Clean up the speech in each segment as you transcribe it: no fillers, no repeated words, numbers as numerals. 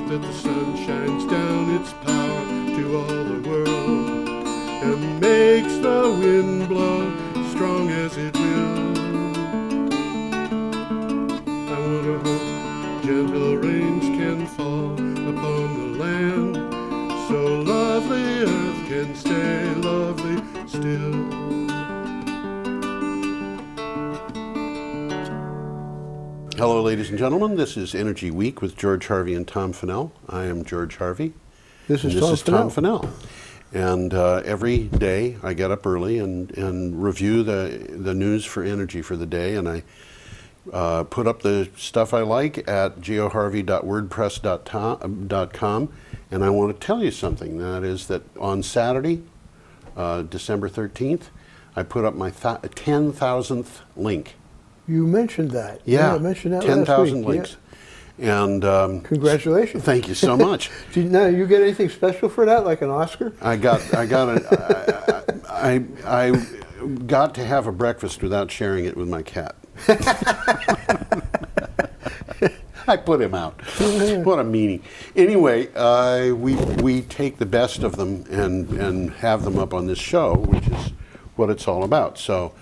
that the sun shines down its power to all the world and makes the wind blow strong as it will. I want to hope gentle rains can fall upon the land, so lovely earth can stay lovely still. Hello, ladies and gentlemen. This is Energy Week with George Harvey and Tom Finnell. I am George Harvey. This is Tom Finnell. And every day I get up early and review the news for energy for the day, and I put up the stuff I like at geoharvey.wordpress.com. And I want to tell you something. That is that on Saturday, December 13th, I put up my 10,000th link. You mentioned that. Yeah, I mentioned that 10,000 links. Yeah. And congratulations. Thank you so much. Now, you get anything special for that, like an Oscar? I got to have a breakfast without sharing it with my cat. I put him out. What a meanie. Anyway, we take the best of them and have them up on this show, which is what it's all about. So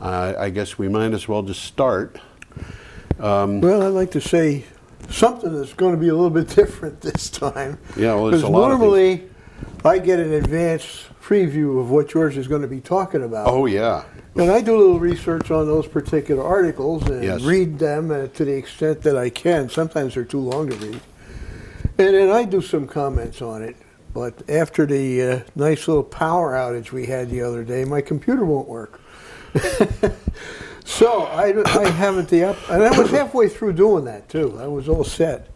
I guess we might as well just start. Well, I'd like to say something that's going to be a little bit different this time. Yeah, well, there's a lot lot of things. Normally, I get an advance preview of what George is going to be talking about. Oh, yeah. And I do a little research on those particular articles and Yes. read them to the extent that I can. Sometimes they're too long to read. And then I do some comments on it. But after the nice little power outage we had the other day, my computer won't work. So I haven't and I was halfway through doing that too. I was all set.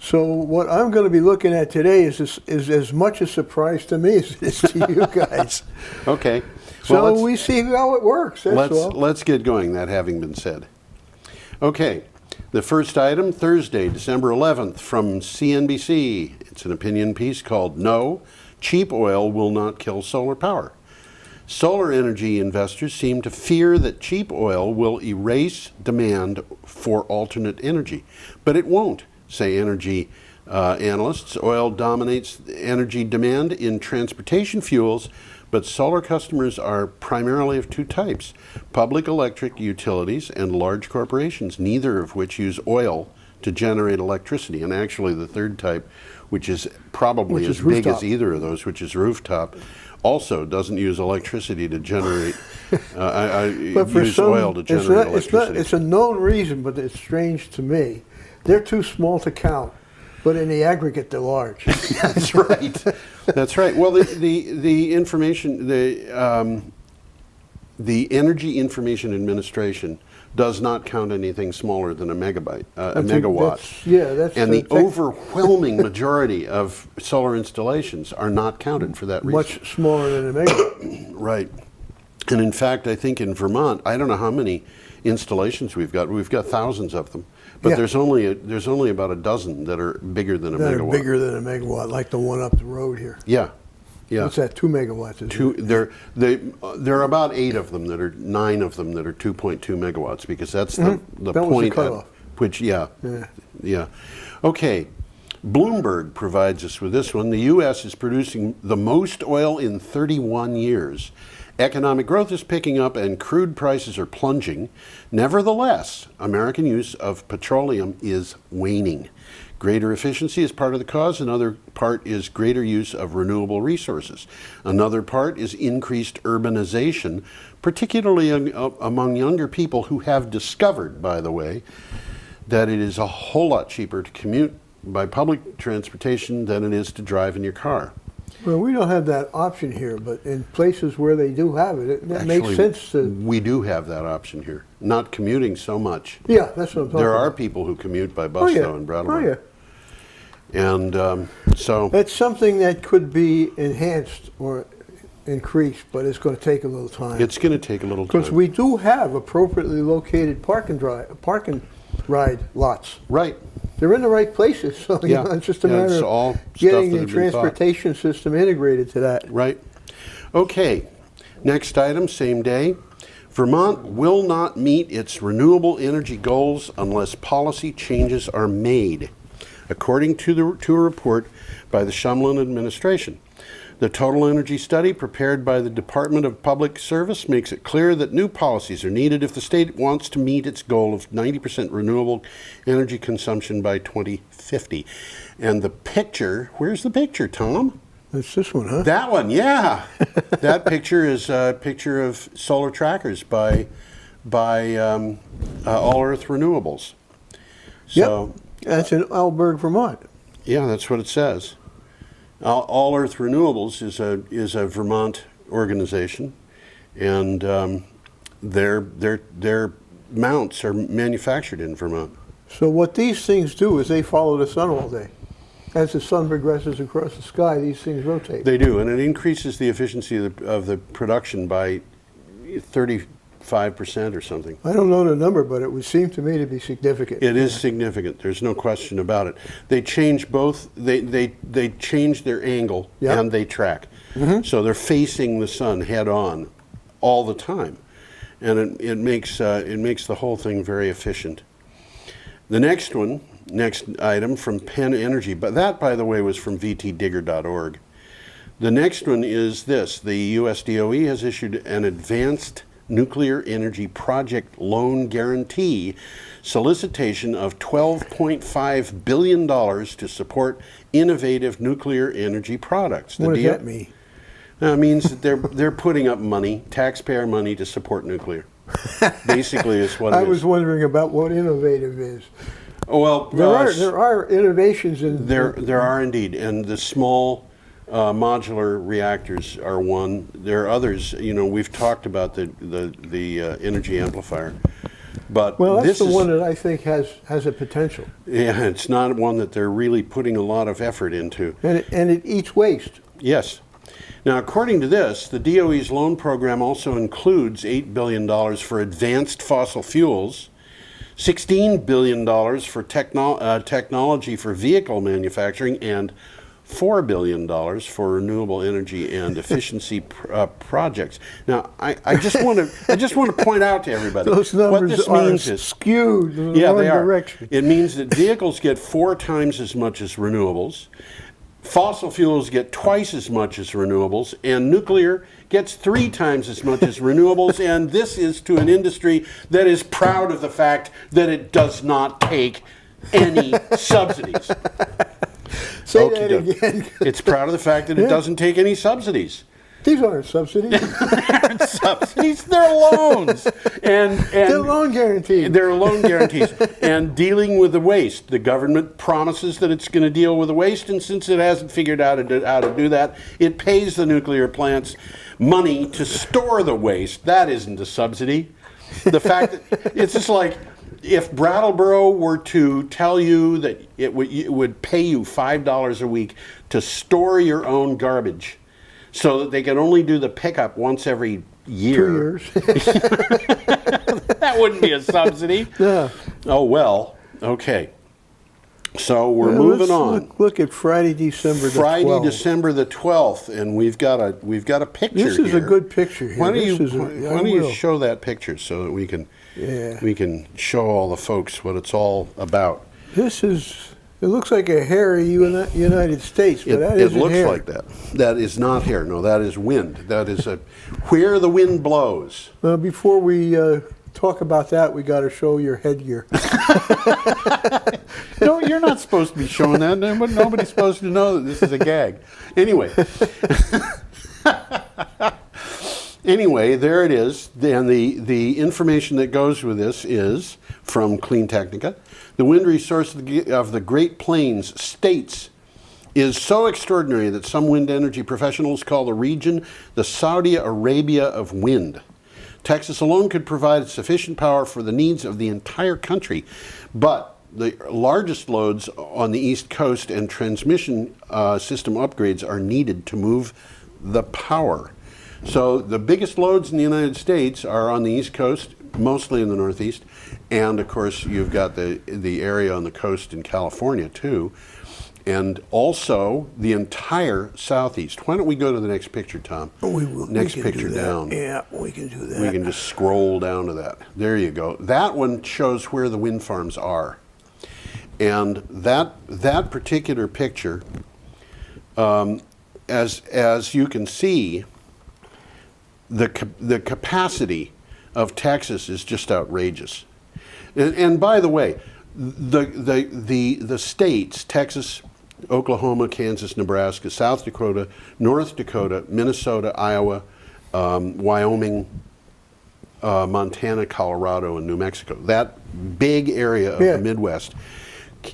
So what I'm going to be looking at today is as much a surprise to me as it is to you guys. Okay. So Well, we see how it works. That's all. let's get going, that having been said. Okay. The first item, Thursday, December 11th, from CNBC. It's an opinion piece called "No, Cheap Oil Will Not Kill Solar Power." Solar energy investors seem to fear that cheap oil will erase demand for alternate energy, but it won't, say energy analysts. Oil dominates energy demand in transportation fuels, but solar customers are primarily of two types: public electric utilities and large corporations, neither of which use oil to generate electricity. And actually the third type, which is probably as big as either of those, which is rooftop, also doesn't use electricity to generate, oil to generate electricity. It's a known reason, but it's strange to me. They're too small to count, but in the aggregate, they're large. That's right. That's right. Well, the information, the Energy Information Administration does not count anything smaller than a megawatt. And the overwhelming majority of solar installations are not counted for that reason. Much smaller than a megawatt. Right. And in fact, I think in Vermont, I don't know how many installations we've got. We've got thousands of them. But there's only about a dozen that are bigger than a megawatt. That are bigger than a megawatt, like the one up the road here. Yeah. Yeah. What's that, 2 megawatts? There are about 9 of them that are 2.2 megawatts, because that's the that point was the at cutoff. which, yeah. Okay, Bloomberg provides us with this one. The U.S. is producing the most oil in 31 years. Economic growth is picking up and crude prices are plunging. Nevertheless, American use of petroleum is waning. Greater efficiency is part of the cause. Another part is greater use of renewable resources. Another part is increased urbanization, particularly among younger people who have discovered, by the way, that it is a whole lot cheaper to commute by public transportation than it is to drive in your car. Well, we don't have that option here, but in places where they do have it, it makes sense to... We do have that option here. Not commuting so much. Yeah, that's what I'm talking There about. are people who commute by bus, though, in Brattleboro. Oh, yeah. And so... That's something that could be enhanced or increased, but it's going to take a little time. It's going to take a little time. Because we do have appropriately located park and ride lots. Right. They're in the right places, so you know, it's just a matter of getting the transportation system integrated to that. Right. Okay. Next item, same day. Vermont will not meet its renewable energy goals unless policy changes are made. according to a report by the Shumlin administration. The total energy study prepared by the Department of Public Service makes it clear that new policies are needed if the state wants to meet its goal of 90% renewable energy consumption by 2050. And the picture, where's the picture, Tom? It's this one, huh? That one, yeah. That picture is a picture of solar trackers by All Earth Renewables. So, yep. That's in Alberg, Vermont. Yeah, that's what it says. All Earth Renewables is a Vermont organization, and their mounts are manufactured in Vermont. So what these things do is they follow the sun all day. As the sun progresses across the sky, these things rotate. They do, and it increases the efficiency of the production by 35% or something. I don't know the number, but it would seem to me to be significant. It is significant. There's no question about it. They change both. They change their angle, Yep. and they track. So they're facing the sun head on all the time, and it makes the whole thing very efficient. The next item from Penn Energy, but that, by the way, was from vtdigger.org. The next one is this: the U.S. DOE has issued an advanced nuclear energy project loan guarantee solicitation of $12.5 billion to support innovative nuclear energy products. What does that mean? It means that they're putting up money, taxpayer money, to support nuclear. Basically, is what it is. I was wondering about what innovative is. Well, There are innovations in there are indeed, and the small modular reactors are one. There are others. You know, we've talked about the energy amplifier, but well, that's this the is one that I think has a potential. Yeah, it's not one that they're really putting a lot of effort into. And it eats waste. Yes. Now, according to this, the DOE's loan program also includes $8 billion for advanced fossil fuels, $16 billion for technology for vehicle manufacturing, and $4 billion for renewable energy and efficiency projects. Now, I just want to point out to everybody Those what numbers this are means is skewed in the wrong they are. direction. It means that vehicles get 4 times as much as renewables. Fossil fuels get twice as much as renewables, and nuclear gets 3 times as much as renewables, and this is to an industry that is proud of the fact that it does not take any subsidies. Say that again. It's proud of the fact that it doesn't take any subsidies. These aren't subsidies. Subsidies, they're loans. And They're loan guarantees. They're loan guarantees. And dealing with the waste. The government promises that it's going to deal with the waste, and since it hasn't figured out how to do that, it pays the nuclear plants money to store the waste. That isn't a subsidy. The fact that it's just like if Brattleboro were to tell you that it would pay you $5 a week to store your own garbage, so that they can only do the pickup once every year. 2 years. That wouldn't be a subsidy. No. Oh, well, okay. So we're Well, moving let's on. Look at Friday, December the 12th. Friday, December the 12th, and we've got a picture here. This is a good picture here. Why don't you will. show that picture so that we Yeah. can show all the folks what it's all about. It looks like a hairy United States, but that It isn't looks hair. like that. That is not hair. No, that is wind. That is where the wind blows. Before we talk about that, we got to show your headgear. No, you're not supposed to be showing that. Nobody's supposed to know that this is a gag. Anyway. Anyway, there it is. And the information that goes with this is from Clean Technica. The wind resource of the Great Plains states is so extraordinary that some wind energy professionals call the region the Saudi Arabia of wind. Texas alone could provide sufficient power for the needs of the entire country, but the largest loads on the East Coast and transmission system upgrades are needed to move the power. So the biggest loads in the United States are on the East Coast, mostly in the Northeast, and of course you've got the area on the coast in California too, and also the entire Southeast. Why don't we go to the next picture, Tom? We will. Next we can picture do that. down. Yeah, we can do that. We can just scroll down to that. There you go. That one shows where the wind farms are. And that particular picture, as you can see, the capacity of Texas is just outrageous. And by the way, the states, Texas, Oklahoma, Kansas, Nebraska, South Dakota, North Dakota, Minnesota, Iowa, Wyoming, Montana, Colorado, and New Mexico. That big area of the Midwest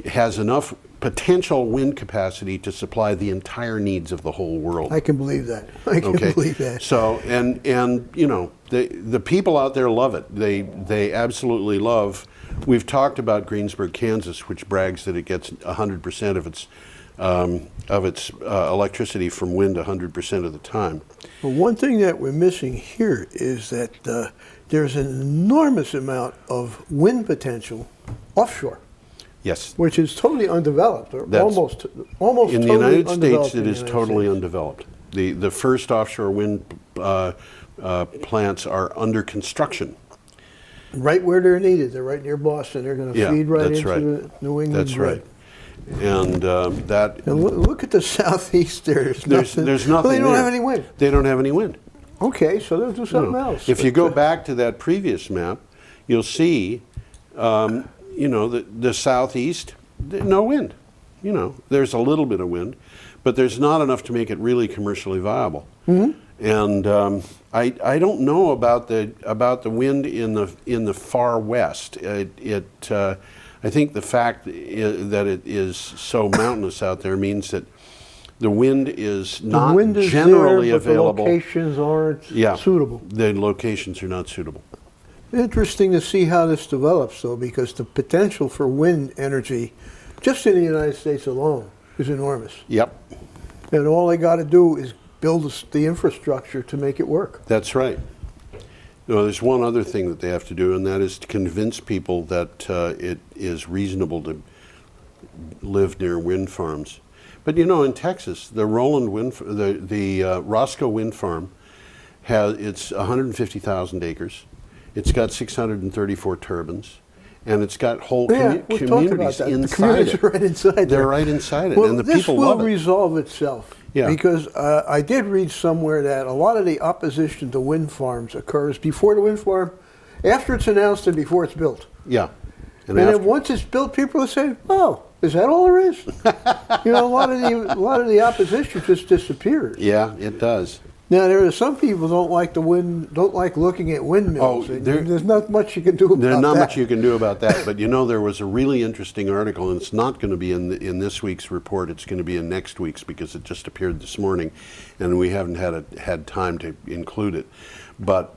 has enough potential wind capacity to supply the entire needs of the whole world. I can believe that. I can believe that. So, and you know, the people out there love it. They absolutely love. We've talked about Greensburg, Kansas, which brags that it gets 100% of its electricity from wind 100% of the time. Well, one thing that we're missing here is that there's an enormous amount of wind potential offshore. Yes. Which is totally undeveloped, or almost in the totally United undeveloped. States, it is totally undeveloped. The first offshore wind plants are under construction. Right where they're needed. They're right near Boston. They're going to feed right into the New England grid. That's right. And that. And look at the southeast there. There's nothing. Well, they don't have any wind. They don't have any wind. Okay, so they'll do something else. If you go back to that previous map, you'll see, you know, the southeast, no wind. You know, there's a little bit of wind, but there's not enough to make it really commercially viable. Mm-hmm. And I don't know about the wind in the far west. I think the fact that it is so mountainous out there means that the wind is not generally available. The locations aren't suitable. The locations are not suitable. Interesting to see how this develops, though, because the potential for wind energy, just in the United States alone, is enormous. Yep. And all they got to do is build the infrastructure to make it work. That's right. You know, there's one other thing that they have to do, and that is to convince people that it is reasonable to live near wind farms. But you know, in Texas, the Roscoe Wind Farm it's 150,000 acres. It's got 634 turbines, and it's got whole communities inside it. Are right inside there. They're right inside it, well, and the people love it. This will resolve itself. Yeah. Because I did read somewhere that a lot of the opposition to wind farms occurs before the wind farm, after it's announced and before it's built. Yeah. And then once it's built, people will say, "Oh, is that all there is?" You know, a lot of the opposition just disappears. Yeah, it does. Now there are some people don't like looking at windmills. Oh, there's not much you can do about that. There's not much you can do about that. But you know, there was a really interesting article, and it's not going to be in this week's report. It's going to be in next week's because it just appeared this morning, and we haven't had time to include it. But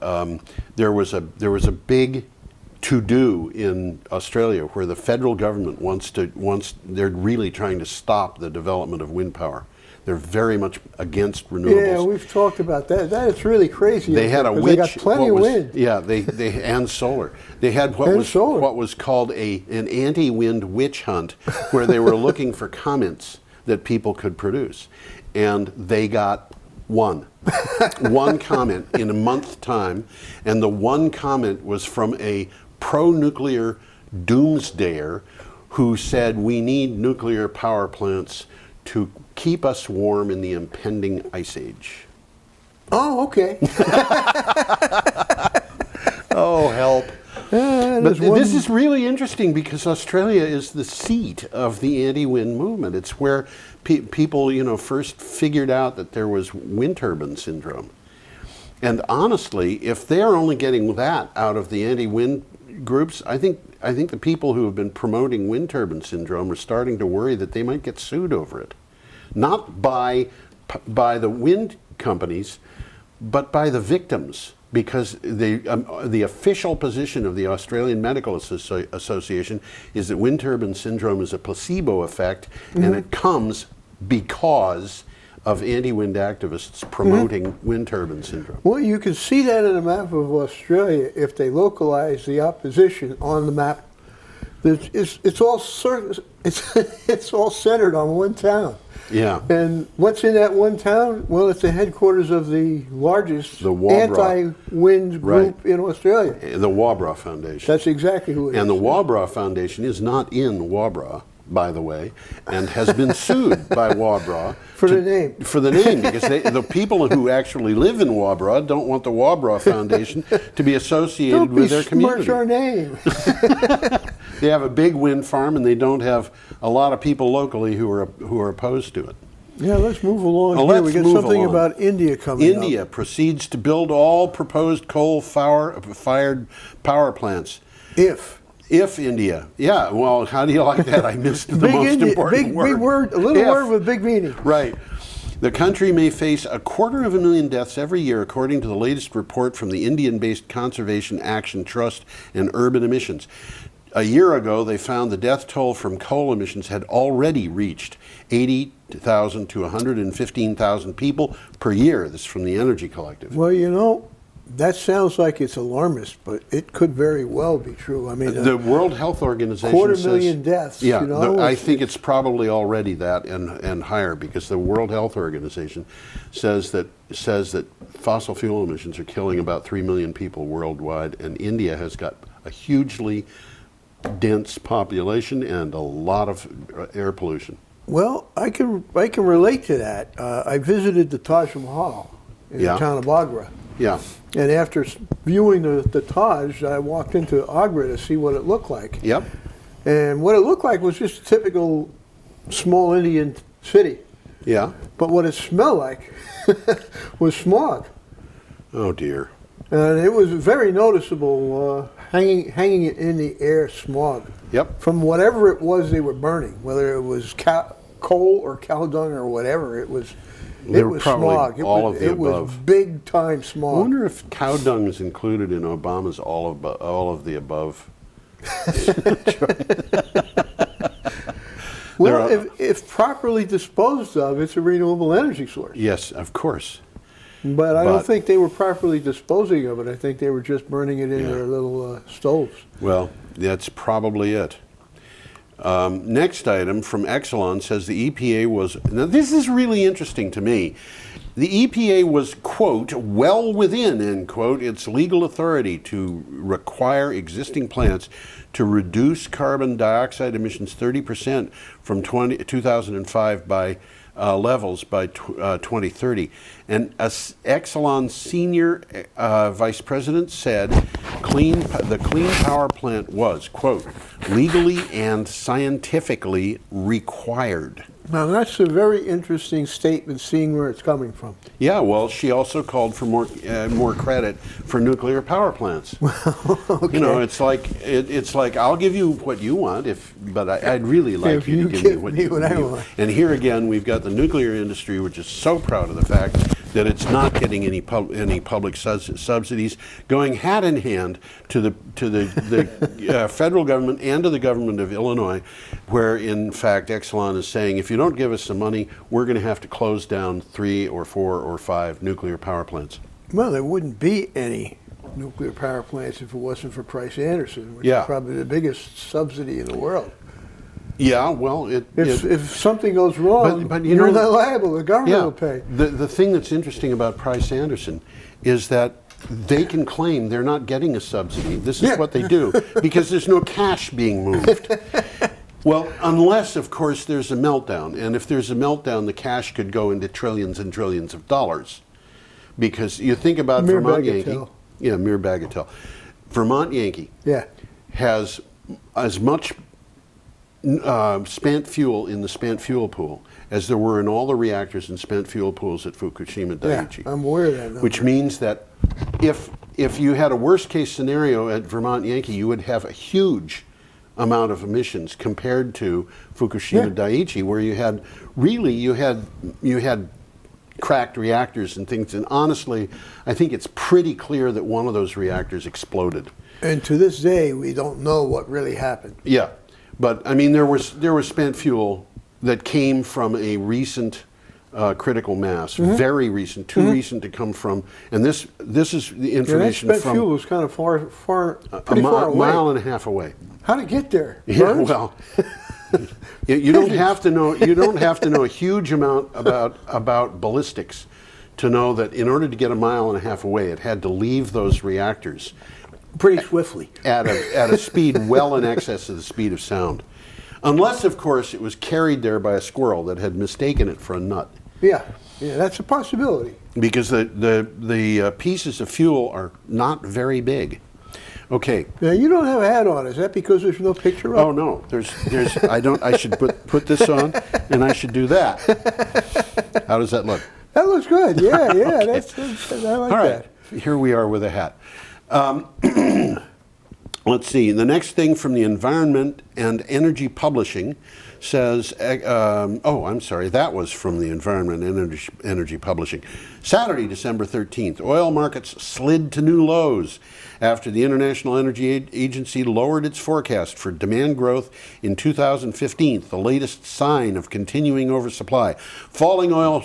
there was a big to-do in Australia where the federal government they're really trying to stop the development of wind power. They're very much against renewables. Yeah, we've talked about that. That is really crazy. They had they got plenty of wind. Yeah, they and solar. They had what was called an anti-wind witch hunt, where they were looking for comments that people could produce, and they got one comment in a month's time, and the one comment was from a pro-nuclear doomsdayer who said we need nuclear power plants to keep us warm in the impending ice age. Oh, okay. Oh, help. But this is really interesting because Australia is the seat of the anti-wind movement. It's where people, you know, first figured out that there was wind turbine syndrome. And honestly, if they're only getting that out of the anti-wind groups, I think the people who have been promoting wind turbine syndrome are starting to worry that they might get sued over it. Not by the wind companies, but by the victims, because the official position of the Australian Medical Association is that wind turbine syndrome is a placebo effect, and it comes because of anti-wind activists promoting wind turbine syndrome. Well, you can see that in a map of Australia if they localize the opposition on the map. It's all centered on one town. Yeah. And what's in that one town? Well, it's the headquarters of the largest anti-wind group in Australia. The Waubra Foundation. That's exactly who it is. And the Waubra Foundation is not in Waubra. by the way, and has been sued by Wabra For the name. For the name, because the people who actually live in Wabra don't want the Wabra Foundation to be associated with their community. Don't besmirch our name. They have a big wind farm, and they don't have a lot of people locally who are opposed to it. Yeah, let's move along Well, here. let's We got move something along. about India coming up. India proceeds to build all proposed coal-fired power plants. If India, yeah. Well, how do you like that? I missed the big most India, important word. big word, a little If. word with big meaning. Right. The country may face 250,000 deaths every year, according to the latest report from the Indian-based Conservation Action Trust and Urban Emissions. A year ago, they found the death toll from coal emissions had already reached 80,000 to 115,000 people per year. This is from the Energy Collective. Well, that sounds like it's alarmist, but it could very well be true. I mean, The World Health Organization 250,000 deaths. Yeah, I it's- think it's probably already that and higher, because the World Health Organization says that fossil fuel emissions are killing about 3 million people worldwide, and India has got a hugely dense population and a lot of air pollution. Well, I can relate to that. I visited the Taj Mahal in Yeah. the town of Agra. Yeah, And after viewing the Taj, I walked into Agra to see what it looked like. yep, And what it looked like was just a typical small Indian city. yeah. But what it smelled like was smog. Oh dear. And it was very noticeable, hanging it in the air, smog. Yep. From whatever it was they were burning, whether it was coal or cow dung or whatever, it was They were probably smog. all of the it was above. big time I smog. wonder if cow dung is included in Obama's all of the above. Well, There are- if properly disposed of, it's a renewable energy source. Yes, of course. But I But- don't think they were properly disposing of it. I think they were just burning it in Yeah. their little stoves. Well, that's probably it. Next item from Exelon says the EPA was, now this is really interesting to me. The EPA was, quote, well within, end quote, its legal authority to require existing plants to reduce carbon dioxide emissions 30% from 2005 by levels by 2030. And Exelon senior vice president said the clean power plant was, quote, legally and scientifically required. Now, that's a very interesting statement, seeing where it's coming from. Yeah, well, she also called for more credit for nuclear power plants. Okay. You know, it's like I'll give you what you want, but I'd really like If you you to give me give what me you what I want. want. And here again, we've got the nuclear industry, which is so proud of the fact that it's not getting any public subsidies, going hand in hand to the federal government and to the government of Illinois, where in fact Exelon is saying, if you don't give us some money, we're going to have to close down 3 or 4 or 5 nuclear power plants. Well, there wouldn't be any nuclear power plants if it wasn't for Price Anderson, which Yeah. is probably the biggest subsidy in the world. Yeah, well, If something goes wrong, but you you're know- not liable. The government will pay. The thing that's interesting about Price Anderson is that they can claim they're not getting a subsidy. This is Yeah. what they do, because there's no cash being moved. Well, unless, of course, there's a meltdown. And if there's a meltdown, the cash could go into trillions and trillions of dollars. Because you think about Mere Vermont Yankee. bagatelle. Yeah, mere bagatelle. Vermont Yankee Yeah. has as much spent fuel in the spent fuel pool as there were in all the reactors and spent fuel pools at Fukushima Yeah, Daiichi. I'm aware of that number. Which means that if you had a worst case scenario at Vermont Yankee, you would have a huge amount of emissions compared to Fukushima Daiichi, where you had cracked reactors and things. And honestly, I think it's pretty clear that one of those reactors exploded. And to this day, we don't know what really happened. Yeah, but I mean, there was spent fuel that came from a recent critical mass, very recent, too recent to come from. And this is the Yeah, that information spent from fuel was kind of pretty a far away. mile and a half away. How'd it get there? Yeah, Birds? well, you don't have to know. You don't have to know a huge amount about ballistics to know that in order to get a mile and a half away, it had to leave those reactors Pretty swiftly. at a speed well in excess of the speed of sound. Unless, of course, it was carried there by a squirrel that had mistaken it for a nut. Yeah, that's a possibility. Because the pieces of fuel are not very big. Okay. Now, you don't have a hat on. Is that because there's no picture up? Oh no, there's I should put this on and I should do that. How does that look? That looks good. Yeah, yeah. Okay. That's I like All right. that. Here we are with a hat. Let's see. The next thing from the Environment and Energy Publishing says, I'm sorry, that was from the Environment and Energy Publishing. Saturday, December 13th, oil markets slid to new lows after the International Energy Agency lowered its forecast for demand growth in 2015, the latest sign of continuing oversupply. Falling oil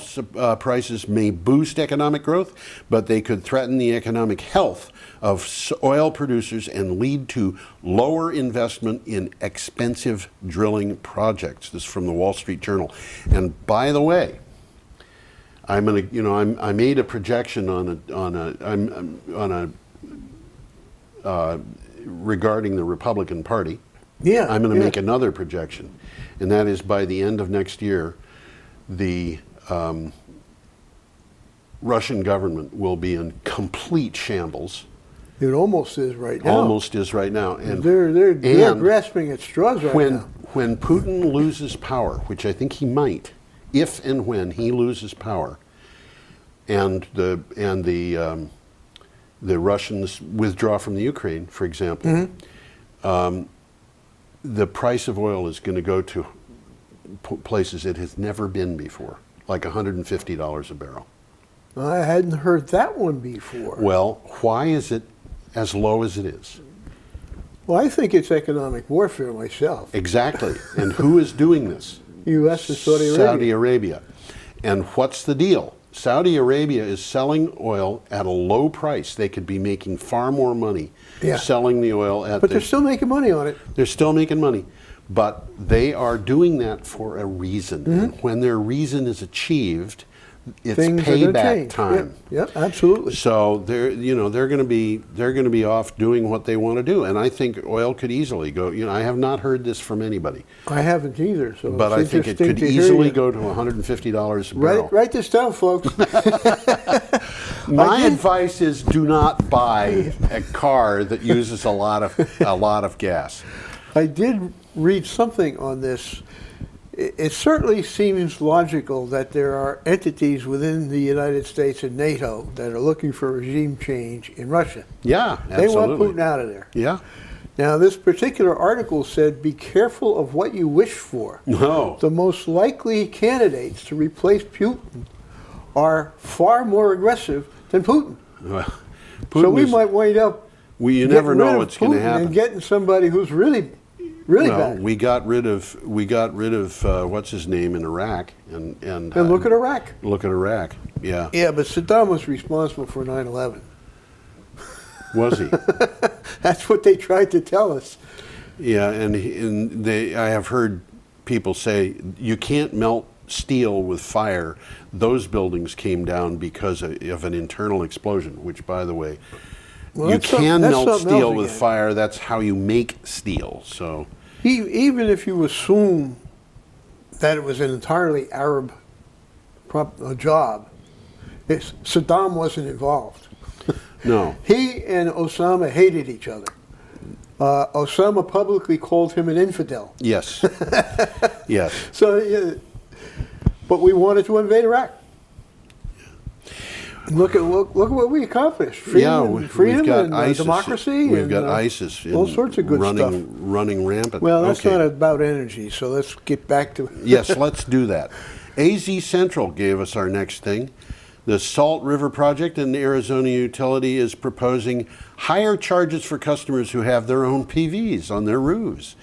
prices may boost economic growth, but they could threaten the economic health of oil producers and lead to lower investment in expensive drilling projects. This is from the Wall Street Journal. And by the way, I made a projection regarding the Republican Party. Yeah. I'm going to make another projection, and that is by the end of next year, the Russian government will be in complete shambles. It almost is right now. Almost is right now, and they're grasping at straws right now. When Putin loses power, which I think he might, if and when he loses power, and the Russians withdraw from the Ukraine, for example, the price of oil is going to go to places it has never been before, like $150 a barrel. I hadn't heard that one before. Well, why is it as low as it is? Well, I think it's economic warfare myself. Exactly. And who is doing this? U.S. and Saudi Arabia. Saudi Arabia. And what's the deal? Saudi Arabia is selling oil at a low price. They could be making far more money selling the oil at But they're still making money on it. They're still making money. But they are doing that for a reason. And when their reason is achieved, it's payback time. Yep, absolutely. So they're going to be off doing what they want to do, and I think oil could easily go. I have not heard this from anybody. I haven't either. So, but I think it could easily go to $150 a barrel. Write this down, folks. My advice is do not buy a car that uses a lot of gas. I did read something on this. It certainly seems logical that there are entities within the United States and NATO that are looking for regime change in Russia. Yeah, absolutely. They want Putin out of there. Yeah. Now, this particular article said, be careful of what you wish for. No. The most likely candidates to replace Putin are far more aggressive than Putin. Well, so we might wind up you never know what's going to happen. And getting somebody who's really bad. We got rid of what's his name in Iraq, and look at Iraq. Look at Iraq. Yeah. Yeah, but Saddam was responsible for 9/11. Was he? That's what they tried to tell us. Yeah, and I have heard people say you can't melt steel with fire. Those buildings came down because of an internal explosion, which, by the way, you can melt steel with fire. That's how you make steel. So even if you assume that it was an entirely Arab job, Saddam wasn't involved. No. He and Osama hated each other. Osama publicly called him an infidel. Yes. Yes. So, but we wanted to invade Iraq. Look at what we accomplished. Freedom, we've got and ISIS, democracy. We've got ISIS. All sorts of good stuff. Running rampant. Well, that's not about energy, so let's get back to Yes, let's do that. AZ Central gave us our next thing. The Salt River Project and the Arizona utility is proposing higher charges for customers who have their own PVs on their roofs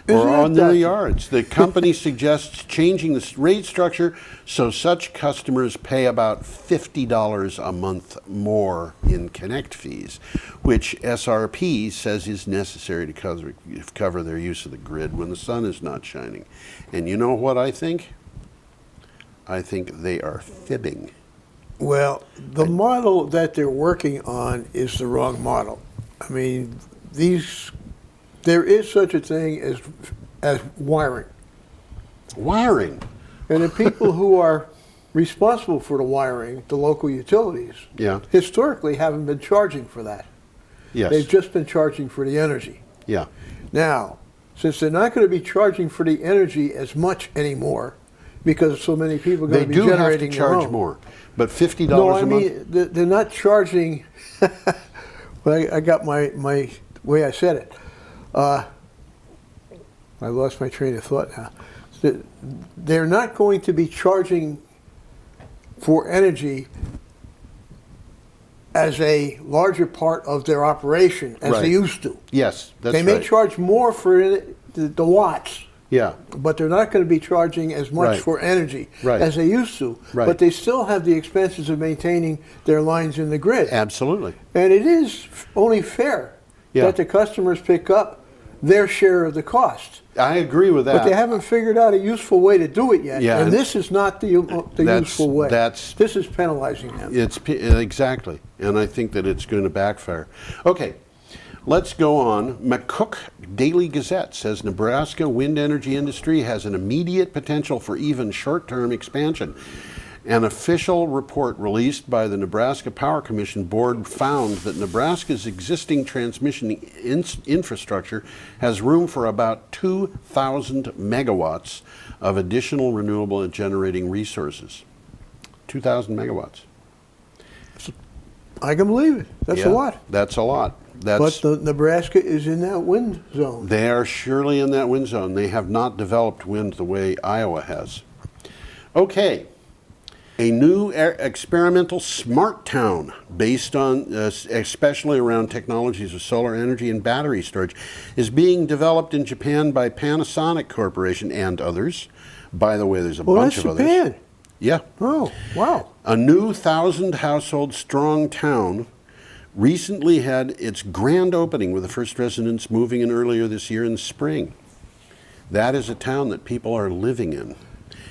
or on their yards. The company suggests changing the rate structure so such customers pay about $50 a month more in connect fees, which SRP says is necessary to cover their use of the grid when the sun is not shining. And you know what I think? I think they are fibbing. Well, the model that they're working on is the wrong model. I mean, there is such a thing as as wiring. Wiring. And the people who are responsible for the wiring, the local utilities, Yeah. historically haven't been charging for that. Yes. They've just been charging for the energy. Yeah. Now, since they're not going to be charging for the energy as much anymore, because so many people are going They to be do have to generating their charge own. more, but $50 No, I a month. mean they're not charging. Well, I got my way I said it. I lost my train of thought now. They're not going to be charging for energy as a larger part of their operation as Right. they used to. Yes, that's They may right. charge more for the watts, Yeah. but they're not going to be charging as much Right. for energy Right. as they used to. Right. But they still have the expenses of maintaining their lines in the grid. Absolutely. And it is only fair Yeah. that the customers pick up their share of the cost. I agree with that. But they haven't figured out a useful way to do it yet. Yeah, And and this is not the useful way. This is penalizing them. Exactly, and I think that it's going to backfire. Okay, let's go on. McCook Daily Gazette says Nebraska wind energy industry has an immediate potential for even short-term expansion. An official report released by the Nebraska Power Commission board found that Nebraska's existing transmission infrastructure has room for about 2,000 megawatts of additional renewable and generating resources. 2,000 megawatts. I can believe it. That's a Yeah, lot. That's a lot. But Nebraska is in that wind zone. They are surely in that wind zone. They have not developed wind the way Iowa has. Okay. A new experimental smart town based on, especially around technologies of solar energy and battery storage, is being developed in Japan by Panasonic Corporation and others. By the way, there's a bunch That's of others. Japan. Yeah. Oh, wow. A new 1,000-household strong town recently had its grand opening with the first residents moving in earlier this year in spring. That is a town that people are living in.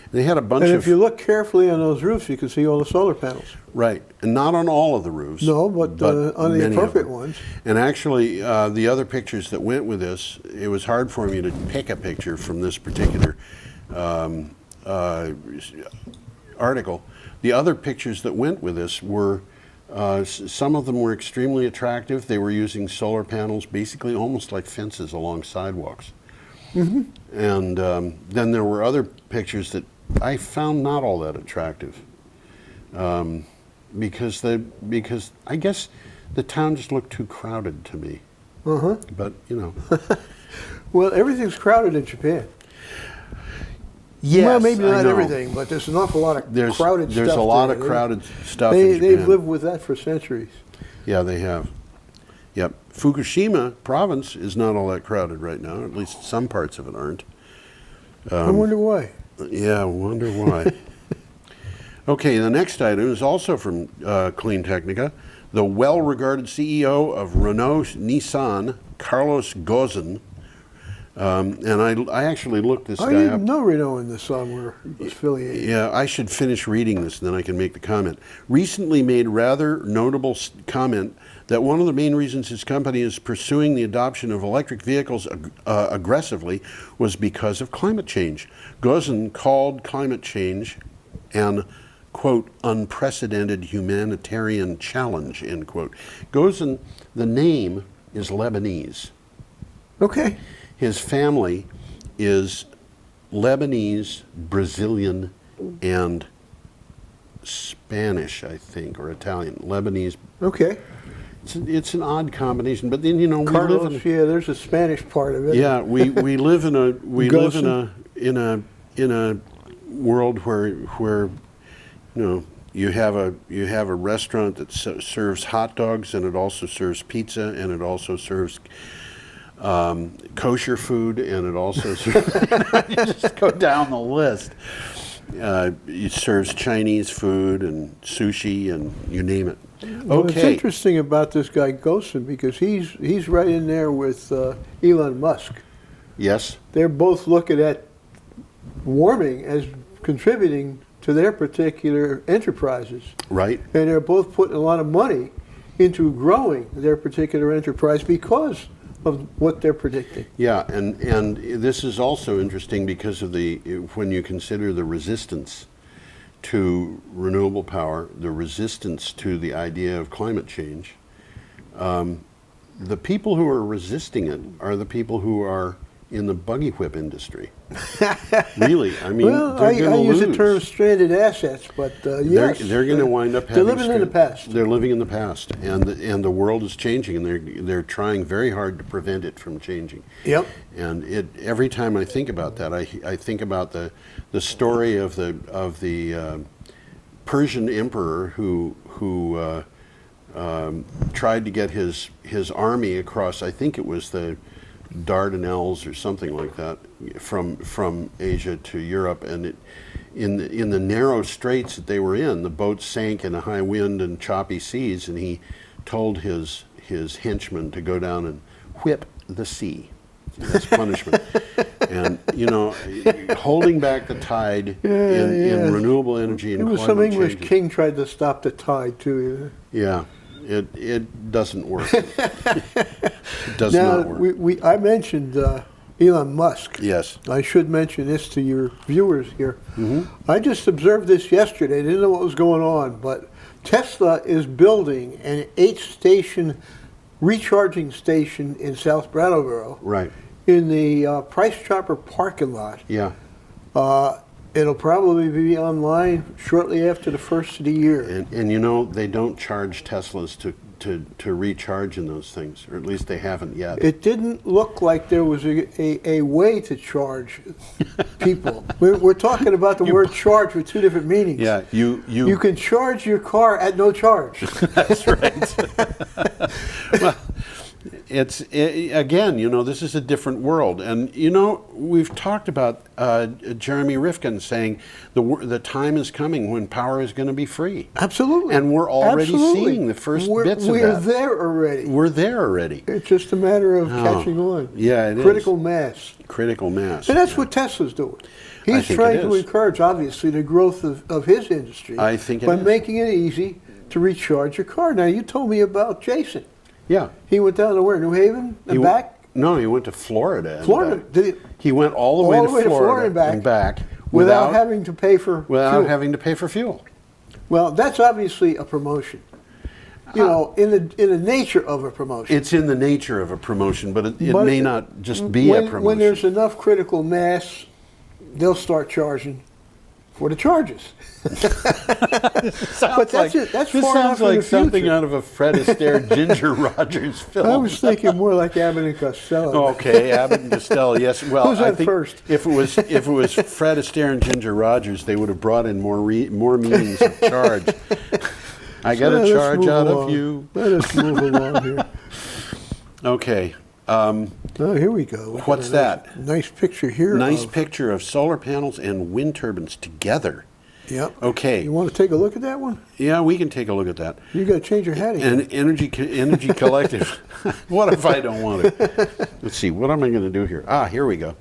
They had a bunch And of... if you look carefully on those roofs, you can see all the solar panels. Right, and not on all of the roofs. No, but on the many of appropriate them. ones. And actually, the other pictures that went with this, it was hard for me to pick a picture from this particular article. The other pictures that went with this were, some of them were extremely attractive. They were using solar panels, basically almost like fences along sidewalks. Mm-hmm. And then there were other pictures that I found not all that attractive, because I guess the town just looked too crowded to me. Uh-huh. But you know, Well, everything's crowded in Japan. yes, Well, maybe I not know. everything, but there's an awful lot of There's crowded stuff. there's a lot of there. crowded stuff in Japan. They've lived with that for centuries. Yeah, they have. Yep. Fukushima province is not all that crowded right now. At least some parts of it aren't. I wonder why. Yeah, I wonder why. Okay, the next item is also from Clean Technica. The well-regarded CEO of Renault Nissan, Carlos Ghosn, and I actually looked this I guy didn't up. know Renault and the Sun were affiliated. Yeah, I should finish reading this and then I can make the comment. Recently made rather notable comment that one of the main reasons his company is pursuing the adoption of electric vehicles aggressively was because of climate change. Ghosn called climate change an, quote, unprecedented humanitarian challenge, end quote. Ghosn, the name is Lebanese. Okay. His family is Lebanese, Brazilian, and Spanish, I think, or Italian. Lebanese. Okay. It's an odd combination, but then we live Carlos, in. yeah, there's a Spanish part of it. Yeah, we live in a Ghosn. in a world where you have a restaurant that serves hot dogs, and it also serves pizza, and it also serves kosher food, and it also serves, you just go down the list. It serves Chinese food and sushi and you name it. Well, it's Okay. interesting about this guy Ghosn because he's right in there with Elon Musk. Yes. They're both looking at warming as contributing to their particular enterprises. Right. And they're both putting a lot of money into growing their particular enterprise because of what they're predicting. Yeah, and this is also interesting because of when you consider the resistance to renewable power, the resistance to the idea of climate change. The people who are resisting it are the people who are in the buggy whip industry. Really, I mean, Well, they're I going to use lose. the term stranded assets, but yes. They're going to wind up they're having living in the past. They're living in the past, and the world is changing, and they're trying very hard to prevent it from changing. Yep. And every time I think about that, I think about the story of the Persian emperor who tried to get his army across. I think it was the Dardanelles or something like that, from Asia to Europe, and in the narrow straits that they were in, the boat sank in a high wind and choppy seas, and he told his henchmen to go down and whip the sea. That's punishment. And holding back the tide in renewable energy and It was climate some English change. king tried to stop the tide too. Yeah, it doesn't work. It does Now, not work. I mentioned Elon Musk. Yes. I should mention this to your viewers here. Mm-hmm. I just observed this yesterday. I didn't know what was going on, but Tesla is building an 8-station recharging station in South Brattleboro. Right. In the Price Chopper parking lot. Yeah. It'll probably be online shortly after the first of the year. And they don't charge Teslas to recharge in those things, or at least they haven't yet. It didn't look like there was a way to charge people. We're talking about the word charge with two different meanings. Yeah, You can charge your car at no charge. That's right. Well, again, this is a different world, and we've talked about Jeremy Rifkin saying the time is coming when power is going to be free. Absolutely. And we're already Absolutely. seeing the first bits of that. We're there already. We're there already. It's just a matter of catching on. Yeah, it is. Critical mass. Critical mass. And that's what Tesla's doing. I He's think trying it to is. encourage, obviously, the growth of his industry I think it by is. making it easy to recharge your car. Now, you told me about Jason. Yeah. He went down to where? New Haven and back? No, he went to Florida. And Florida. back. Did He went all the way to Florida and back without having to pay for fuel. having to pay for fuel. Well, that's obviously a promotion. In the nature of a promotion. It's in the nature of a promotion, but it But may not just be a promotion. When there's enough critical mass, they'll start charging for the charges. But that's it. That's this far sounds enough in like the something future. out of a Fred Astaire, Ginger Rogers film. I was thinking more like Abbott and Costello. Okay, Abbott and Costello. Yes. Well, Who's I on think first? if it was Fred Astaire and Ginger Rogers, they would have brought in more meanings of charge. I got a Let's charge move out along. of you. Let us move along here. Okay. Oh, here we go. We got What's a that? Nice picture here. Nice of- picture of solar panels and wind turbines together. Yep. Okay. You want to take a look at that one? Yeah, we can take a look at that. You got to change your hat again. And Energy Collective. What if I don't want it? Let's see. What am I going to do here? Here we go.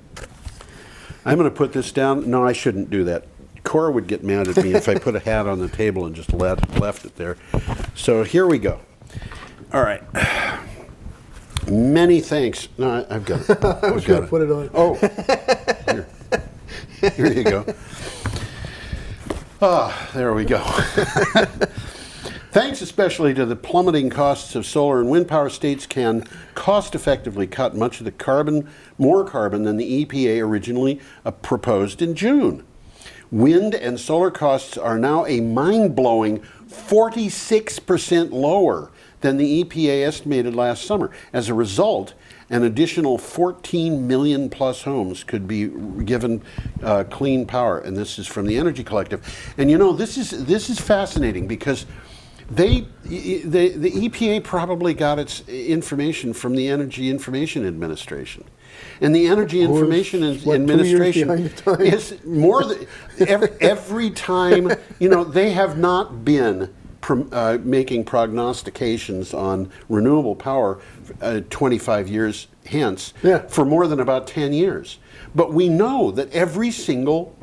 I'm going to put this down. No, I shouldn't do that. Cora would get mad at me if I put a hat on the table and just left it there. So here we go. All right. Many thanks. No, I've got it. I was going to put it on. Oh, here you go. There we go. Thanks especially to the plummeting costs of solar and wind power, states can cost-effectively cut much of the more carbon than the EPA originally proposed in June. Wind and solar costs are now a mind-blowing 46% lower than the EPA estimated last summer. As a result, an additional 14 million plus homes could be given clean power, and this is from the Energy Collective. And this is fascinating because the EPA probably got its information from the Energy Information Administration. And the Energy Information Administration 2 years behind the times? is more than every time, they have not been making prognostications on renewable power 25 years hence for more than about 10 years. But we know that every single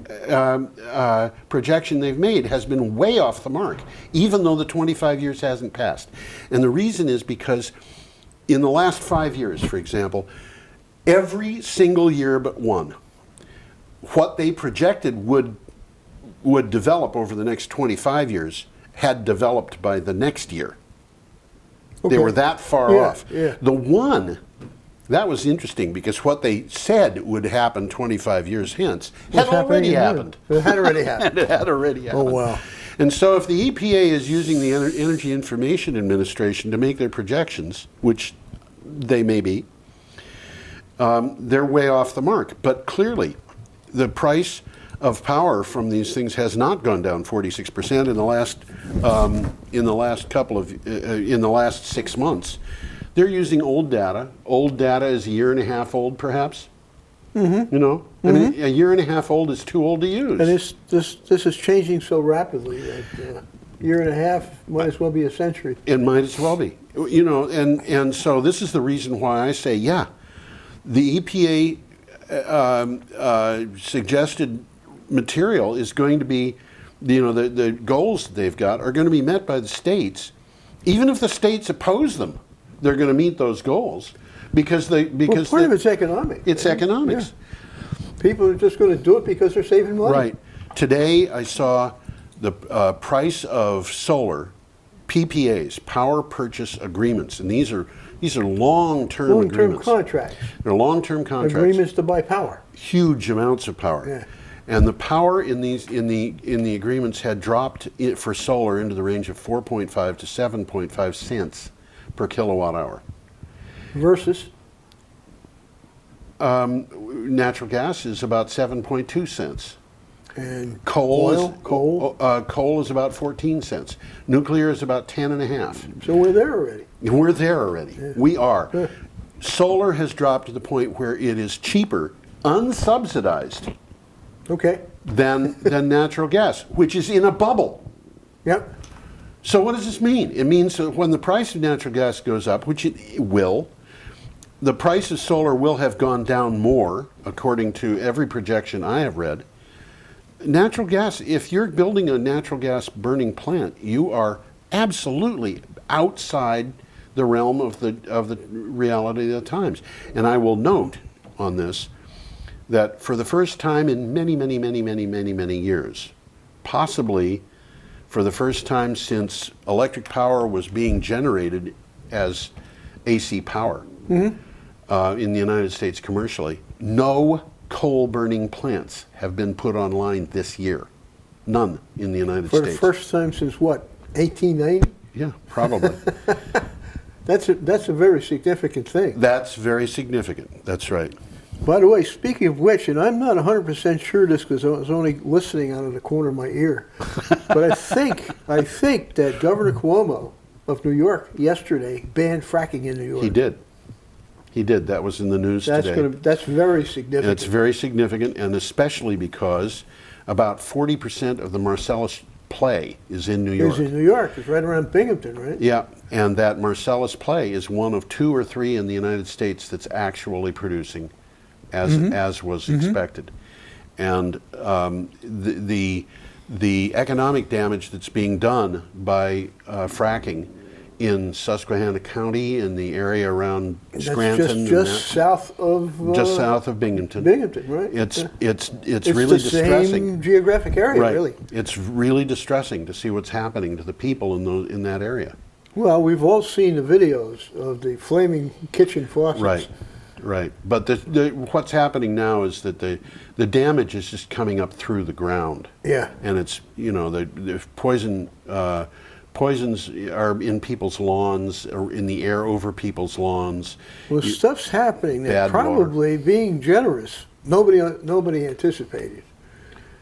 projection they've made has been way off the mark, even though the 25 years hasn't passed. And the reason is because in the last 5 years, for example, every single year but one, what they projected would develop over the next 25 years had developed by the next year. Okay. They were that far off. Yeah. The one, that was interesting because what they said would happen 25 years hence had already happened. It had already happened. It had already happened. Oh, wow. And so if the EPA is using the Energy Information Administration to make their projections, which they may be, they're way off the mark. But clearly, the price of power from these things has not gone down 46% in the last 6 months. They're using old data. Old data is a year and a half old, perhaps. Mm-hmm. You know, I mean, a year and a half old is too old to use. And this is changing so rapidly that a year and a half might as well be a century. It might as well be. You know, and so this is the reason why I say, yeah, the EPA suggested material is going to be, you know, the goals that they've got are going to be met by the states. Even if the states oppose them, they're going to meet those goals because part of it's economic. It's economics. Yeah. People are just going to do it because they're saving money. Right. Today I saw the price of solar PPAs, power purchase agreements, and these are long-term agreements. Contracts. They're long-term contracts. Agreements to buy power. Huge amounts of power. Yeah. And the power in the agreements had dropped for solar into the range of 4.5 to 7.5 cents per kilowatt hour. Versus? Natural gas is about 7.2 cents. And coal coal is about 14 cents. Nuclear is about 10.5. So we're there already. We're there already. Yeah. We are. Yeah. Solar has dropped to the point where it is cheaper, unsubsidized, Okay. than natural gas, which is in a bubble. Yep. So what does this mean? It means that when the price of natural gas goes up, which it will, the price of solar will have gone down more, according to every projection I have read. Natural gas, if you're building a natural gas burning plant, you are absolutely outside the realm of the reality of the times. And I will note on this that for the first time in many years, possibly for the first time since electric power was being generated as AC power in the United States commercially, no coal-burning plants have been put online this year. None in the United States. For the first time since what, 1890? Yeah, probably. That's a very significant thing. That's very significant. That's right. By the way, speaking of which, and I'm not 100% sure this because I was only listening out of the corner of my ear, but I think that Governor Cuomo of New York yesterday banned fracking in New York. He did. He did. That was in the news today. That's very significant. And it's very significant, and especially because about 40% of the Marcellus Play is in New York. It's in New York. It's right around Binghamton, right? Yeah, and that Marcellus Play is one of 2 or 3 in the United States that's actually producing as was expected. And the economic damage that's being done by fracking in Susquehanna County, in the area around Scranton, just south of Binghamton. Binghamton, right? It's It's really the distressing. same geographic area, Right. really. It's really distressing to see what's happening to the people in that area. Well, we've all seen the videos of the flaming kitchen faucets. Right, right. But what's happening now is that the damage is just coming up through the ground. Yeah. And it's, you know, the poisons are in people's lawns, or in the air over people's lawns. Well, stuff's happening that Bad probably being generous, nobody anticipated.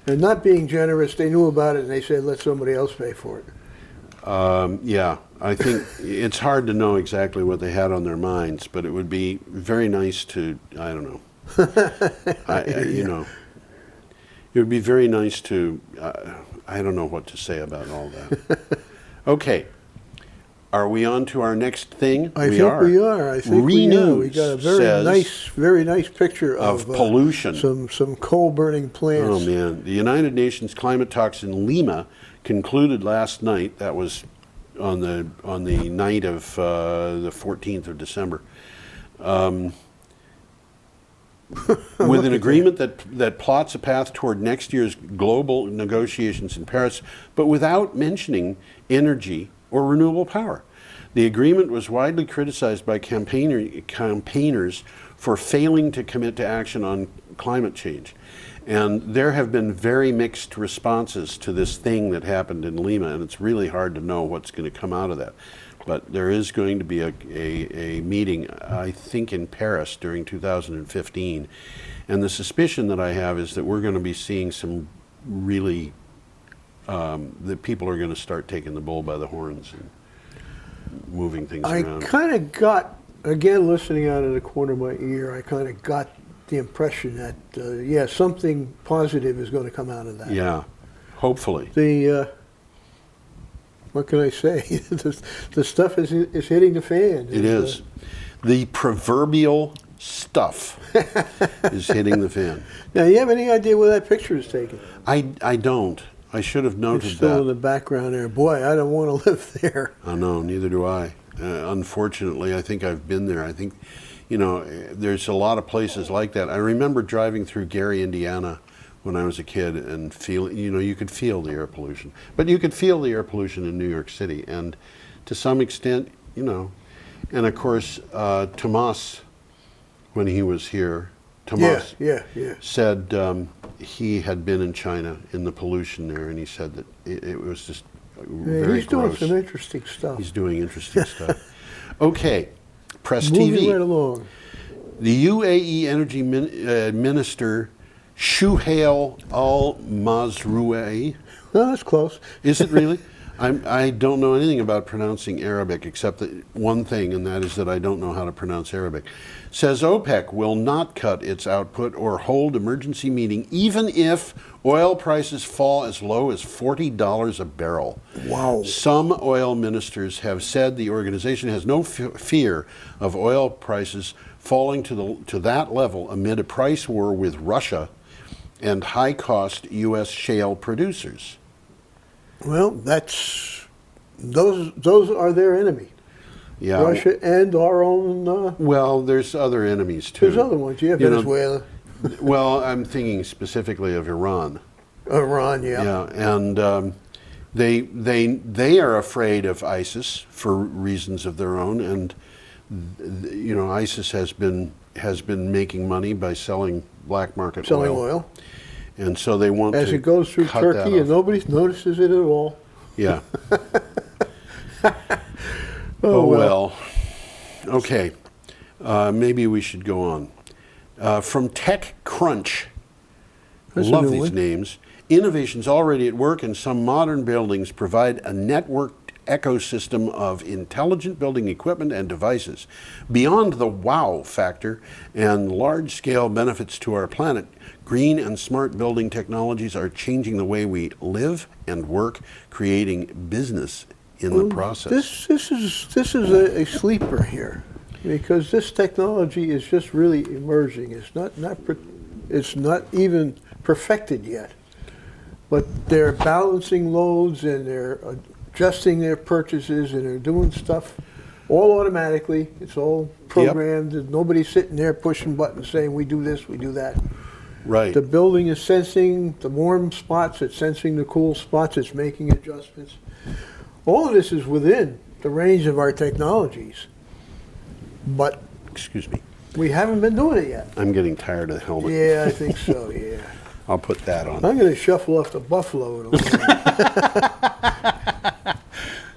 And not being generous, they knew about it and they said, let somebody else pay for it. Yeah, I think it's hard to know exactly what they had on their minds, but it would be very nice to, I don't know, you know, it would be very nice to, I don't know what to say about all that. Okay, are we on to our next thing? I think we are. I think we are. We got a very nice picture of pollution. Some coal burning plants. Oh man, the United Nations climate talks in Lima concluded last night. That was on the night of the 14th of December. With an agreement that plots a path toward next year's global negotiations in Paris, but without mentioning energy or renewable power. The agreement was widely criticized by campaigners for failing to commit to action on climate change. And there have been very mixed responses to this thing that happened in Lima, and it's really hard to know what's going to come out of that. But there is going to be a meeting, I think, in Paris during 2015. And the suspicion that I have is that we're going to be seeing some really, that people are going to start taking the bull by the horns and moving things around. I kind of got, again, listening out of the corner of my ear, I kind of got the impression that, yeah, something positive is going to come out of that. Yeah, hopefully. What can I say? the stuff is hitting the fan. It is. The proverbial stuff is hitting the fan. Now, you have any idea where that picture is taken? I don't. I should have noted It's still in that. the background there. Boy, I don't want to live there. I know, neither do I. Unfortunately, I think I've been there. I think, there's a lot of places like that. I remember driving through Gary, Indiana, when I was a kid, and you could feel the air pollution. But you could feel the air pollution in New York City, and to some extent, and of course, Tomas, when he was here, Tomas Yeah. said he had been in China in the pollution there, and he said that it was just very he's doing gross. some interesting stuff. He's doing interesting stuff. Okay, Press Moving TV. right along. The UAE Energy Minister Shuhail Al-Mazrouei. No, that's close. Is it really? I don't know anything about pronouncing Arabic except that one thing, and that is that I don't know how to pronounce Arabic. Says OPEC will not cut its output or hold emergency meeting even if oil prices fall as low as $40 a barrel. Wow. Some oil ministers have said the organization has no fear of oil prices falling to that level amid a price war with Russia and high-cost U.S. shale producers. Well, those are their enemy. Yeah. Russia and our own. Well, there's other enemies too. There's other ones. You have Venezuela, Well, I'm thinking specifically of Iran. Iran. Yeah. Yeah, and they are afraid of ISIS for reasons of their own, and ISIS has been making money by selling black market Selling oil. And so they want As to it goes through cut Turkey, that and off. nobody notices it at all. Yeah. Oh, well. Okay. Maybe we should go on. From TechCrunch. That's a Love new these one. names. Innovations already at work in some modern buildings provide a networked ecosystem of intelligent building equipment and devices. Beyond the wow factor and large-scale benefits to our planet, green and smart building technologies are changing the way we live and work, creating business in the process. This is a sleeper here, because this technology is just really emerging. It's not even perfected yet, but they're balancing loads and they're adjusting their purchases and they're doing stuff all automatically. It's all programmed. Yep. Nobody's sitting there pushing buttons saying we do this, we do that. Right. The building is sensing the warm spots, it's sensing the cool spots, it's making adjustments. All of this is within the range of our technologies, but Excuse me. we haven't been doing it yet. I'm getting tired of the helmet. Yeah, I think so, yeah. I'll put that on. I'm going to shuffle off to Buffalo in a while.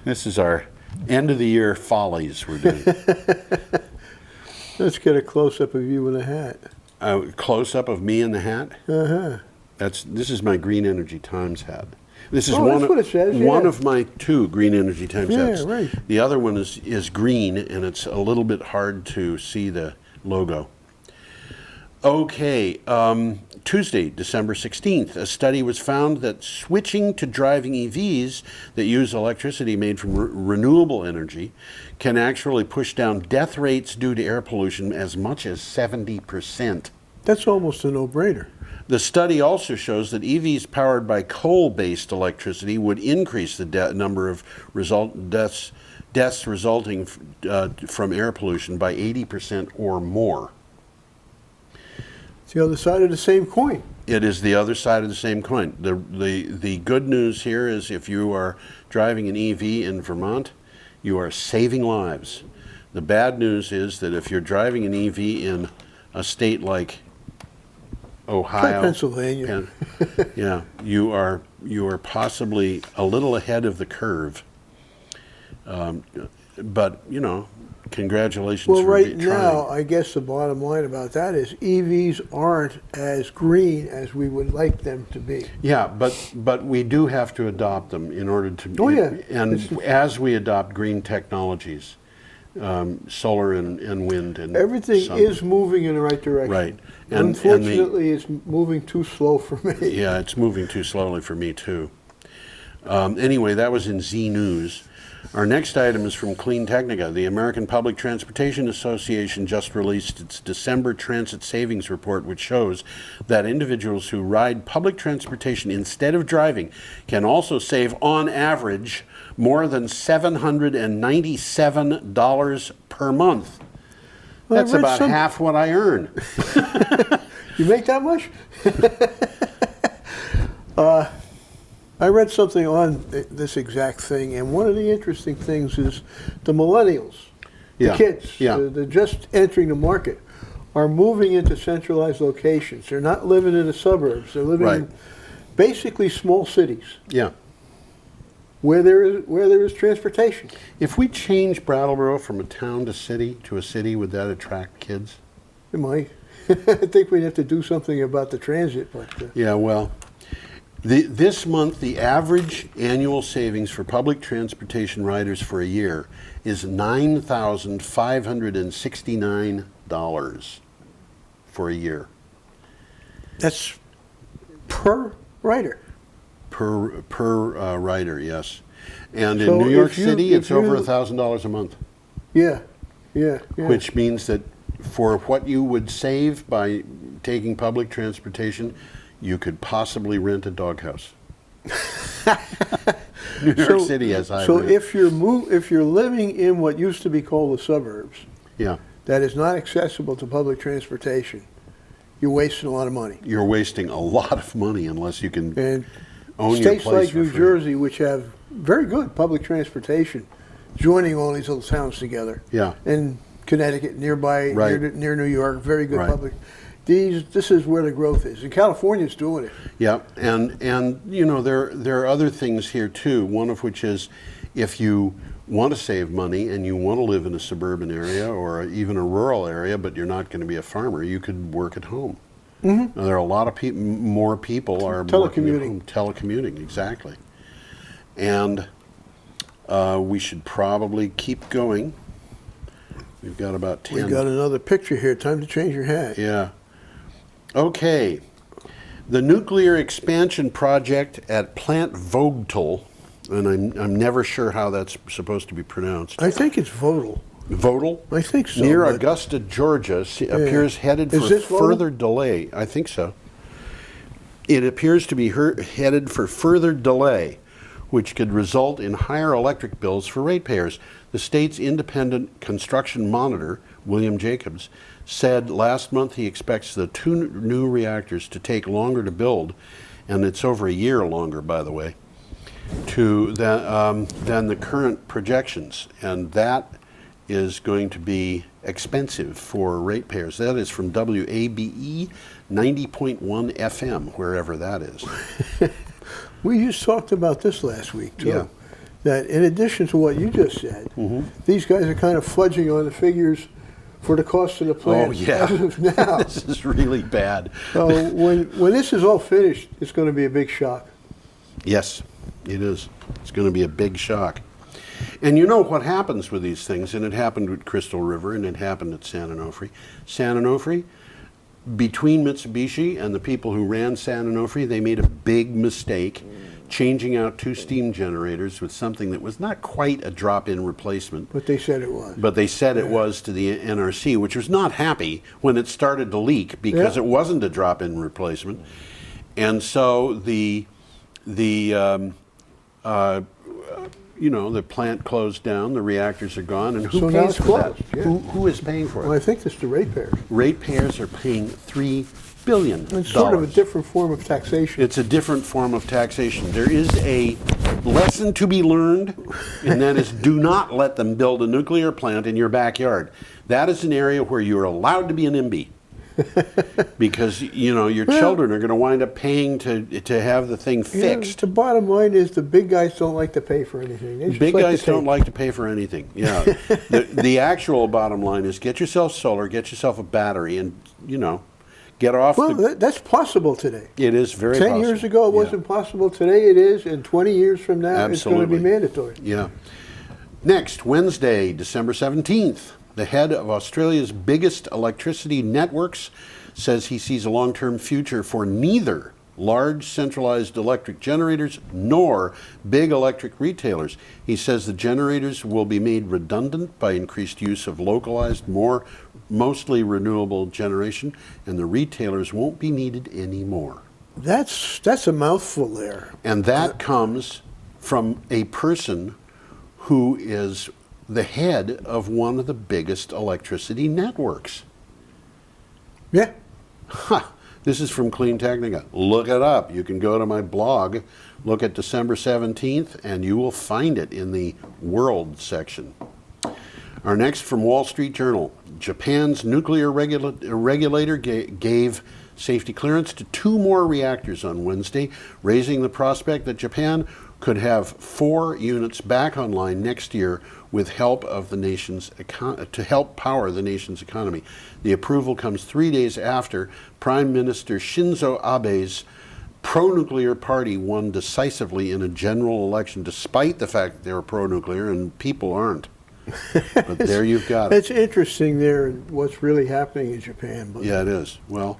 This is our end of the year follies we're doing. Let's get a close-up of you in a hat. A close-up of me in the hat. Uh-huh. This is my Green Energy Times hat. This is that's what it says, one yeah. of my two Green Energy Times Yeah, hats. right. The other one is green, and it's a little bit hard to see the logo. Okay, Tuesday, December 16th, a study was found that switching to driving EVs that use electricity made from renewable energy can actually push down death rates due to air pollution as much as 70%. That's almost a no-brainer. The study also shows that EVs powered by coal-based electricity would increase the number of deaths resulting from air pollution by 80% or more. It's the other side of the same coin. It is the other side of the same coin. The good news here is if you are driving an EV in Vermont, you are saving lives. The bad news is that if you're driving an EV in a state like Ohio, Pennsylvania, yeah, you are possibly a little ahead of the curve. But you know, congratulations. well, for right trying. now, I guess the bottom line about that is EVs aren't as green as we would like them to be. Yeah, but we do have to adopt them in order to. Oh, yeah. And as we adopt green technologies, solar and wind and Everything sun. is moving in the right direction. Right. Unfortunately, it's moving too slow for me. Yeah, it's moving too slowly for me too. Anyway, that was in Z News. Our next item is from Clean Technica. The American Public Transportation Association just released its December Transit Savings Report, which shows that individuals who ride public transportation instead of driving can also save, on average, more than $797 per month. Well, That's about half what I earn. You make that much? I read something on this exact thing, and one of the interesting things is the millennials, the kids, they're just entering the market, are moving into centralized locations. They're not living in the suburbs. They're living in basically small cities. Yeah. Where there is transportation. If we change Brattleboro from a town to a city, would that attract kids? It might. I think we'd have to do something about the transit, but Yeah, well, this month the average annual savings for public transportation riders for a year is $9,569 for a year. that's per rider. Per rider, yes. And So in New York if you- City, if it's over you- $1,000 a month, Yeah. which means that for what you would save by taking public transportation, you could possibly rent a doghouse. New York City has high So rent. if you're living in what used to be called the suburbs, Yeah, that is not accessible to public transportation, you're wasting a lot of money. you're wasting a lot of money unless you can And own your states place like for New free. Jersey, which have very good public transportation, joining all these little towns together. Yeah. And Connecticut, nearby, Right. near New York, very good Right. public. This is where the growth is. And California's doing it. Yeah, and you know there are other things here too. One of which is if you want to save money and you want to live in a suburban area or even a rural area, but you're not going to be a farmer, you could work at home. Now, there are a lot of more people are working at home. Telecommuting, exactly. And we should probably keep going. We've got about 10. We got another picture here. Time to change your hat. Yeah. Okay. The nuclear expansion project at Plant Vogtle, and I'm never sure how that's supposed to be pronounced. I think it's Vodal. Vodal? I think so. Near but Augusta, Georgia, appears headed Is for this Vogtle? further delay. I think so. It appears to be headed for further delay, which could result in higher electric bills for ratepayers. The state's independent construction monitor, William Jacobs, said last month he expects the 2 new reactors to take longer to build, and it's over a year longer, by the way, than the current projections. And that is going to be expensive for ratepayers. That is from WABE 90.1 FM, wherever that is. We just talked about this last week, too. Yeah. That in addition to what you just said, these guys are kind of fudging on the figures for the cost of the plant Oh, yeah. as of now. This is really bad. So when this is all finished, it's going to be a big shock. Yes, it is. It's going to be a big shock. And you know what happens with these things, and it happened with Crystal River, and it happened at San Onofre. San Onofre, between Mitsubishi and the people who ran San Onofre, they made a big mistake changing out 2 steam generators with something that was not quite a drop-in replacement. But they said it was. But they said it was to the NRC, which was not happy when it started to leak because Yeah. it wasn't a drop-in replacement. And so the plant closed down, the reactors are gone, and who So now pays it's for that? closed, yeah. Who is paying for Well, it? I think it's the ratepayers. Ratepayers are paying $3 billion. It's sort of a different form of taxation. It's a different form of taxation. There is a lesson to be learned, and that is do not let them build a nuclear plant in your backyard. That is an area where you're allowed to be an NIMBY. Because, your children are going to wind up paying to have the thing fixed. The bottom line is the big guys don't like to pay for anything. They just Big like guys to don't take. like to pay for anything. Yeah. the actual bottom line is get yourself solar, get yourself a battery, and, get off Well, the... that's possible today. It is very 10 possible. years ago, it Yeah. wasn't possible. Today it is, and 20 years from now, it's going to Absolutely. be mandatory. Yeah. Next, Wednesday, December 17th, the head of Australia's biggest electricity networks says he sees a long-term future for neither large centralized electric generators nor big electric retailers. He says the generators will be made redundant by increased use of localized, mostly renewable generation, and the retailers won't be needed anymore. That's a mouthful there. And that comes from a person who is the head of one of the biggest electricity networks. Yeah. Ha! This is from Clean Technica. Look it up. You can go to my blog, look at December 17th, and you will find it in the World section. Our next from Wall Street Journal. Japan's nuclear regulator gave safety clearance to 2 more reactors on Wednesday, raising the prospect that Japan could have 4 units back online next year with help of the nation's to help power the nation's economy. The approval comes 3 days after Prime Minister Shinzo Abe's pro-nuclear party won decisively in a general election, despite the fact that they were pro-nuclear and people aren't. But there you've got it. It's interesting there what's really happening in Japan. But Yeah, it is. Well,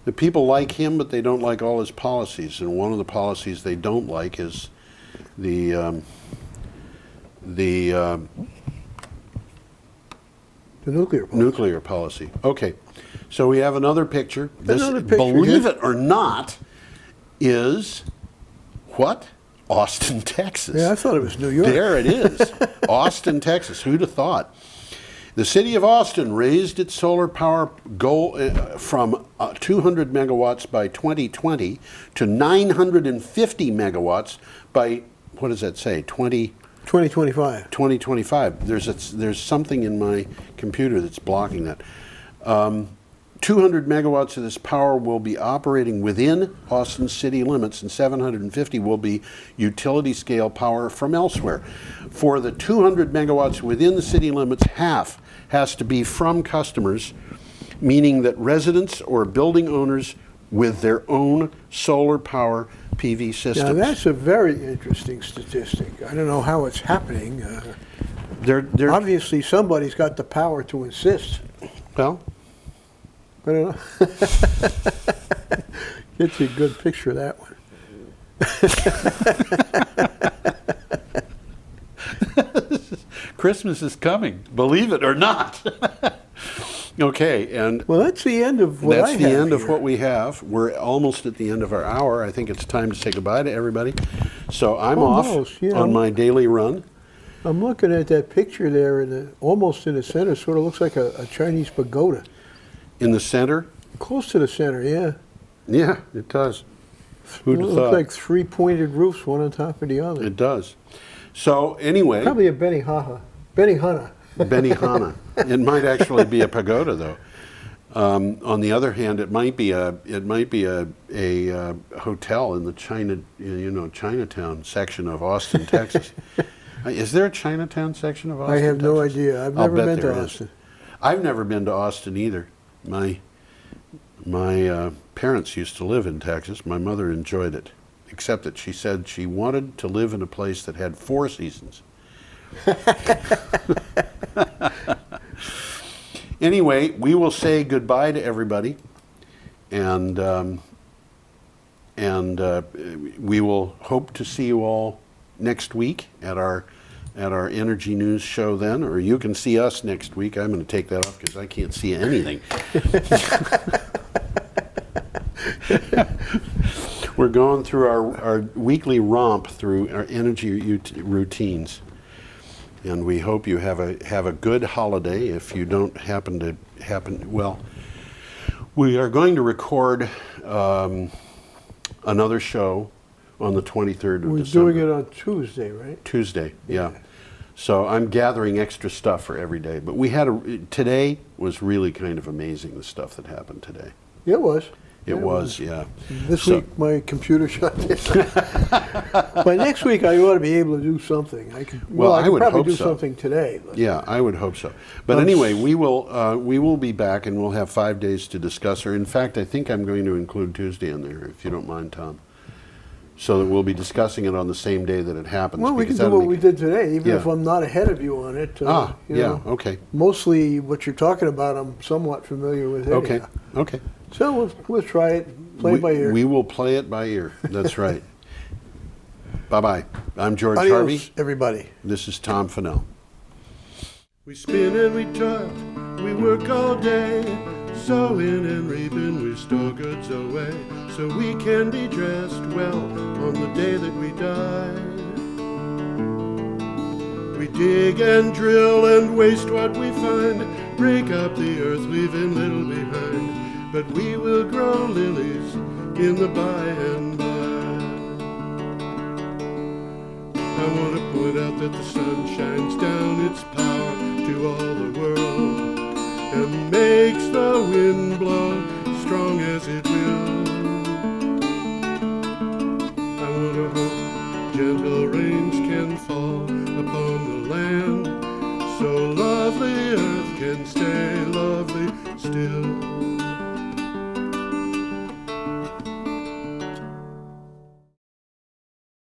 the people like him, but they don't like all his policies. And one of the policies they don't like is the nuclear policy. policy. Okay, so we have another picture. This, Another picture believe here. it or not, is what? Austin, Texas. Yeah, I thought it was New York. There it is. Austin, Texas. Who'd have thought? The city of Austin raised its solar power goal from 200 megawatts by 2020 to 950 megawatts by, what does that say, 2025. 2025. There's something in my computer that's blocking that. 200 megawatts of this power will be operating within Austin city limits, and 750 will be utility scale power from elsewhere. For the 200 megawatts within the city limits, half has to be from customers, meaning that residents or building owners with their own solar power PV systems. Now, that's a very interesting statistic. I don't know how it's happening. They're Obviously, somebody's got the power to insist. well, I don't know. Gets you a good picture of that one. Christmas is coming, believe it or not. Okay, and Well, that's the end of what I that's the have end of here. what we have. We're almost at the end of our hour. I think it's time to say goodbye to everybody. So I'm Almost, off yeah. on my daily run. I'm looking at that picture there, almost in the center. Sort of looks like a Chinese pagoda. In the center, Close to the center, yeah. yeah, it does. Who'd It have looks thought? like 3 pointed roofs, one on top of the other. It does. So anyway, Probably a Benihana. Benihana. Benihana. It might actually be a pagoda, though. On the other hand, it might be a hotel in the Chinatown section of Austin, Texas. Is there a Chinatown section of Austin? I have no Texas? idea. I've I'll never bet been there to is. Austin. I've never been to Austin either. My parents used to live in Texas. My mother enjoyed it, except that she said she wanted to live in a place that had 4 seasons. Anyway, we will say goodbye to everybody, and And we will hope to see you all next week at our Energy News show then, or you can see us next week. I'm going to take that off because I can't see anything. We're going through our weekly romp through our energy routines. And we hope you have a good holiday. If you don't well, we are going to record another show on the 23rd of We're December. doing it on Tuesday, right? Tuesday, yeah. So I'm gathering extra stuff for every day. But today was really kind of amazing, the stuff that happened today. It was. It was, yeah. This week my computer shut down. By next week I ought to be able to do something. I could would probably hope do so. something today. But Yeah, I would hope so. But anyway, we will be back and we'll have 5 days to discuss her. In fact, I think I'm going to include Tuesday in there, if you don't mind, Tom. So that we'll be discussing it on the same day that it happens. well, we can because do that'll what we did today, even Yeah. if I'm not ahead of you on it. You know, okay. Mostly what you're talking about, I'm somewhat familiar with. Okay, anyhow. okay. So we'll try it, play it by ear. We will play it by ear. That's right. Bye-bye. I'm George Adios, Harvey. everybody. This is Tom Finnell. We spin and we toil, we work all day, sowing and reaping, we store goods away, so we can be dressed well on the day that we die. We dig and drill and waste what we find, break up the earth, leaving little behind, but we will grow lilies in the by and by. I want to point out that the sun shines down its power to all the world and makes the wind blow strong as it will. I want to hope gentle rains can fall upon the land so lovely earth can stay lovely still.